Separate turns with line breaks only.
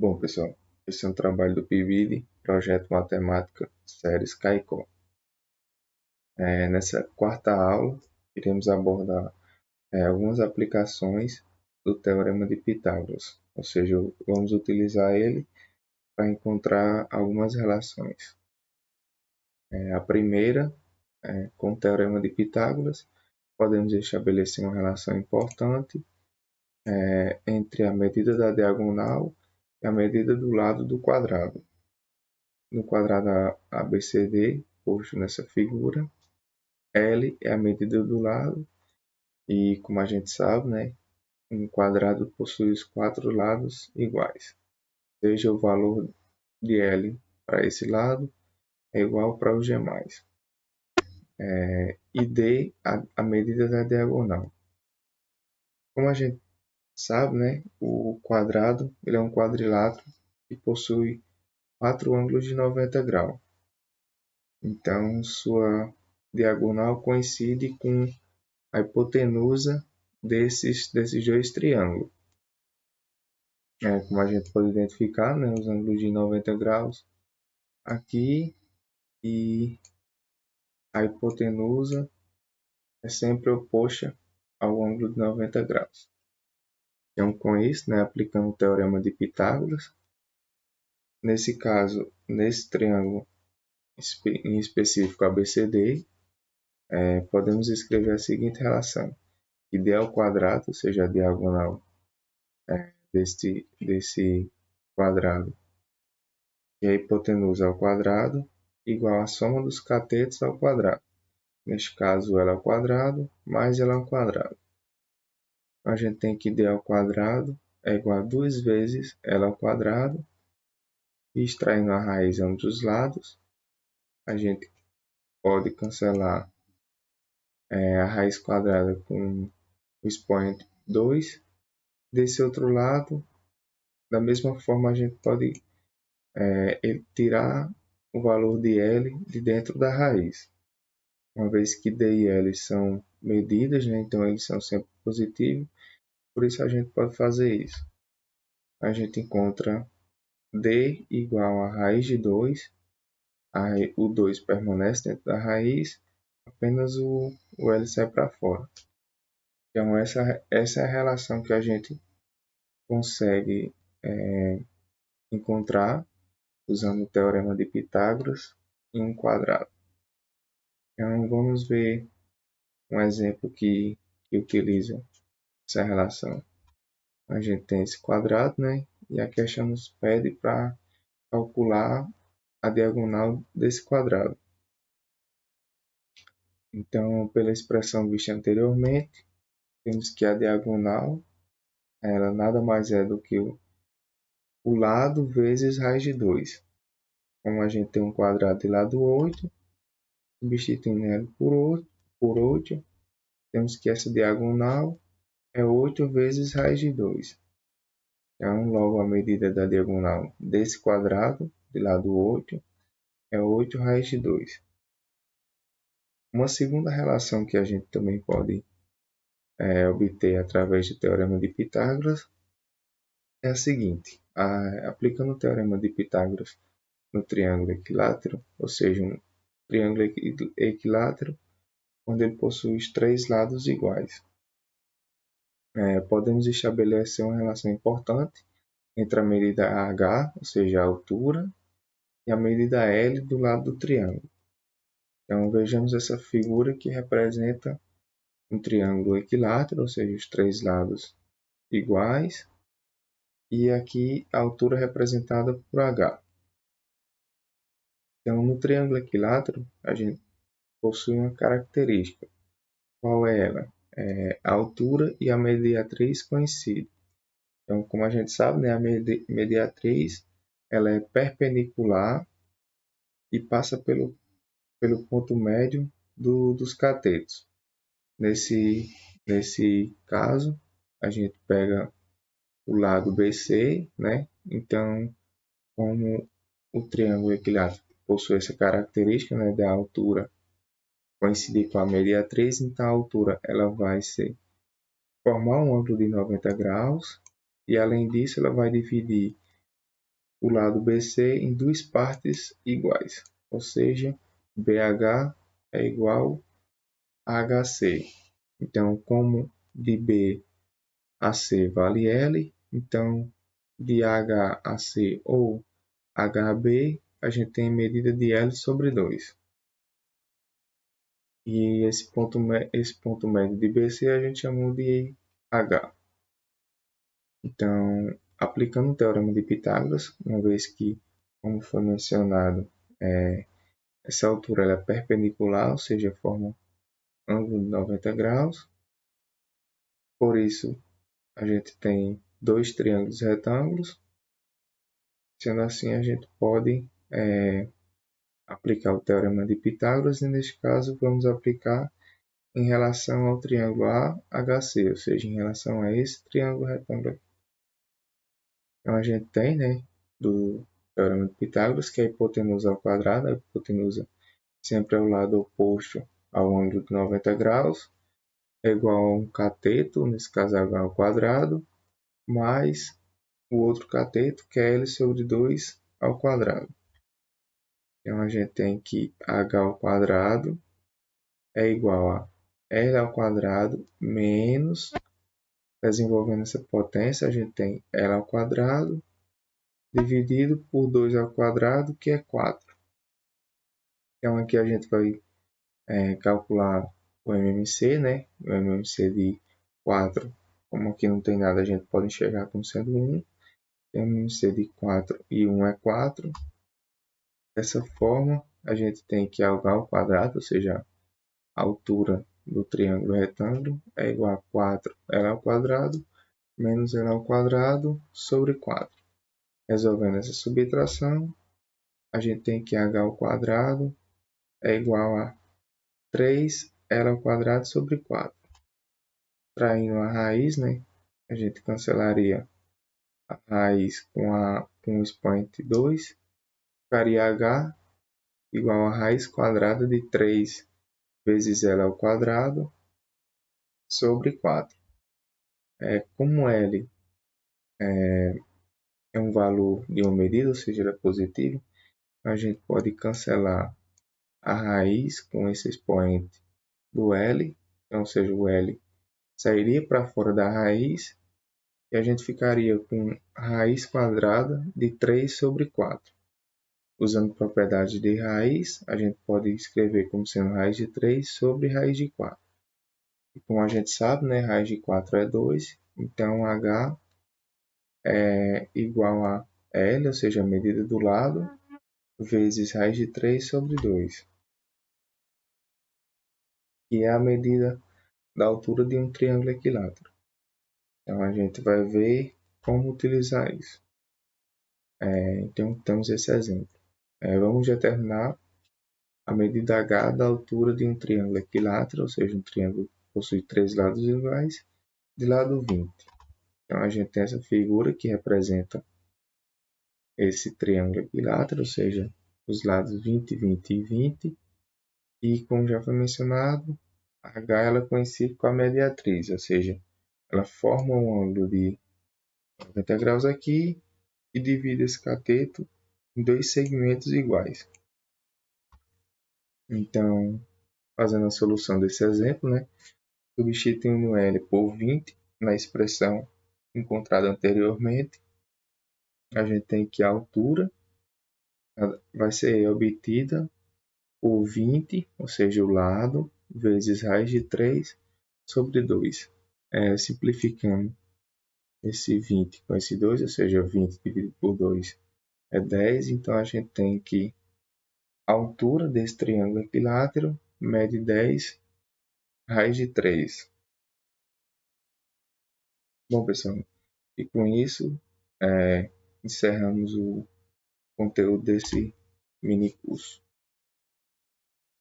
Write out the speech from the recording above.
Bom, pessoal, esse é um trabalho do PIBID, Projeto Matemática, série SkyCore. Nessa quarta aula, iremos abordar algumas aplicações do Teorema de Pitágoras, ou seja, vamos utilizar ele para encontrar algumas relações. A primeira, com o Teorema de Pitágoras, podemos estabelecer uma relação importante entre a medida da diagonal e a medida do lado do quadrado. No quadrado ABCD, posto nessa figura, L é a medida do lado e, como a gente sabe, né, um quadrado possui os quatro lados iguais. Seja o valor de L para esse lado é igual para os demais. E D, a medida da diagonal. Como a gente sabe, né, o quadrado ele é um quadrilátero que possui quatro ângulos de 90 graus. Então, sua diagonal coincide com a hipotenusa desses dois triângulos. Como a gente pode identificar, né, os ângulos de 90 graus aqui e a hipotenusa é sempre oposta ao ângulo de 90 graus. Então, com isso, né, aplicando o teorema de Pitágoras, nesse caso, nesse triângulo em específico ABCD, podemos escrever a seguinte relação, que d ao quadrado, ou seja, a diagonal desse quadrado, e a hipotenusa ao quadrado, igual a soma dos catetos ao quadrado. Neste caso, ela ao quadrado mais ela ao quadrado. A gente tem que d ao quadrado é igual a 2 vezes ela ao quadrado. E extraindo a raiz de ambos os lados, a gente pode cancelar a raiz quadrada com o expoente 2. Desse outro lado, da mesma forma, a gente pode tirar o valor de L de dentro da raiz. Uma vez que D e L são medidas, né? Então eles são sempre positivos, por isso a gente pode fazer isso. A gente encontra D igual a raiz de 2, o 2 permanece dentro da raiz, apenas o L sai para fora. Então essa é a relação que a gente consegue encontrar usando o teorema de Pitágoras em um quadrado. Então vamos ver um exemplo que utiliza essa relação. A gente tem esse quadrado, né? E a questão nos pede para calcular a diagonal desse quadrado. Então, pela expressão vista anteriormente, temos que a diagonal ela nada mais é do que o lado vezes raiz de 2. Como a gente tem um quadrado de lado 8, substituindo ele por 8, temos que essa diagonal é 8 vezes raiz de 2. Então, logo a medida da diagonal desse quadrado, de lado 8, é 8 raiz de 2. Uma segunda relação que a gente também pode obter através do teorema de Pitágoras é a seguinte. Aplicando o teorema de Pitágoras no triângulo equilátero, ou seja, um triângulo equilátero, onde ele possui os três lados iguais. Podemos estabelecer uma relação importante entre a medida h, ou seja, a altura, e a medida L do lado do triângulo. Então, vejamos essa figura que representa um triângulo equilátero, ou seja, os três lados iguais, e aqui a altura representada por h. Então, no triângulo equilátero, a gente possui uma característica. Qual é ela? A altura e a mediatriz coincidem. Então, como a gente sabe, né, a mediatriz ela é perpendicular e passa pelo ponto médio dos catetos. Nesse caso, a gente pega o lado BC, né? Então, como o triângulo equilátero possui essa característica, né, da altura coincidir com a mediatriz, então a altura ela vai formar um ângulo de 90 graus e além disso ela vai dividir o lado BC em duas partes iguais, ou seja, BH é igual a HC. Então, como de B a C vale L, então de H a C ou HB, a gente tem a medida de L sobre 2. E esse ponto médio de BC a gente chamou de H. Então, aplicando o teorema de Pitágoras, uma vez que, como foi mencionado, essa altura ela é perpendicular, ou seja, forma um ângulo de 90 graus. Por isso, a gente tem dois triângulos retângulos. Sendo assim, a gente pode aplicar o teorema de Pitágoras e, neste caso, vamos aplicar em relação ao triângulo AHC, ou seja, em relação a esse triângulo retângulo. Então, a gente tem, né, do teorema de Pitágoras, que é a hipotenusa ao quadrado. A hipotenusa sempre é o lado oposto ao ângulo de 90 graus, é igual a um cateto, nesse caso h ao quadrado, mais o outro cateto, que é L sobre 2 ao quadrado. Então, a gente tem que h ao quadrado é igual a L ao quadrado menos, desenvolvendo essa potência, a gente tem L ao quadrado dividido por 2 ao quadrado, que é 4. Então, aqui a gente vai calcular o MMC, né? O MMC de 4, como aqui não tem nada, a gente pode enxergar como sendo 1. MMC de 4 e 1 é 4. Dessa forma, a gente tem que h ao quadrado, ou seja, a altura do triângulo retângulo é igual a 4L ao quadrado menos L ao quadrado sobre 4. Resolvendo essa subtração, a gente tem que h ao quadrado é igual a 3L ao quadrado sobre 4. Traindo a raiz, né? A gente cancelaria a raiz com o expoente 2. Ficaria h igual a raiz quadrada de 3 vezes L ao quadrado sobre 4. Como L é um valor de uma medida, ou seja, ele é positivo, a gente pode cancelar a raiz com esse expoente do L, então, ou seja, o L sairia para fora da raiz e a gente ficaria com raiz quadrada de 3 sobre 4. Usando propriedade de raiz, a gente pode escrever como sendo raiz de 3 sobre raiz de 4. E como a gente sabe, né, raiz de 4 é 2, então h é igual a L, ou seja, a medida do lado, vezes raiz de 3 sobre 2, que é a medida da altura de um triângulo equilátero. Então, a gente vai ver como utilizar isso. Então, temos esse exemplo. Vamos determinar a medida h da altura de um triângulo equilátero, ou seja, um triângulo que possui três lados iguais, de lado 20. Então, a gente tem essa figura que representa esse triângulo equilátero, ou seja, os lados 20, 20 e 20. E, como já foi mencionado, a H ela coincide com a mediatriz, ou seja, ela forma um ângulo de 90 graus aqui e divide esse cateto em dois segmentos iguais. Então, fazendo a solução desse exemplo, né, substituindo L por 20 na expressão encontrada anteriormente, a gente tem que a altura vai ser obtida por 20, ou seja, o lado, vezes raiz de 3 sobre 2. Simplificando esse 20 com esse 2, ou seja, 20 dividido por 2 é 10. Então, a gente tem que a altura desse triângulo equilátero mede 10 raiz de 3. Bom, pessoal, e com isso encerramos o conteúdo desse mini curso.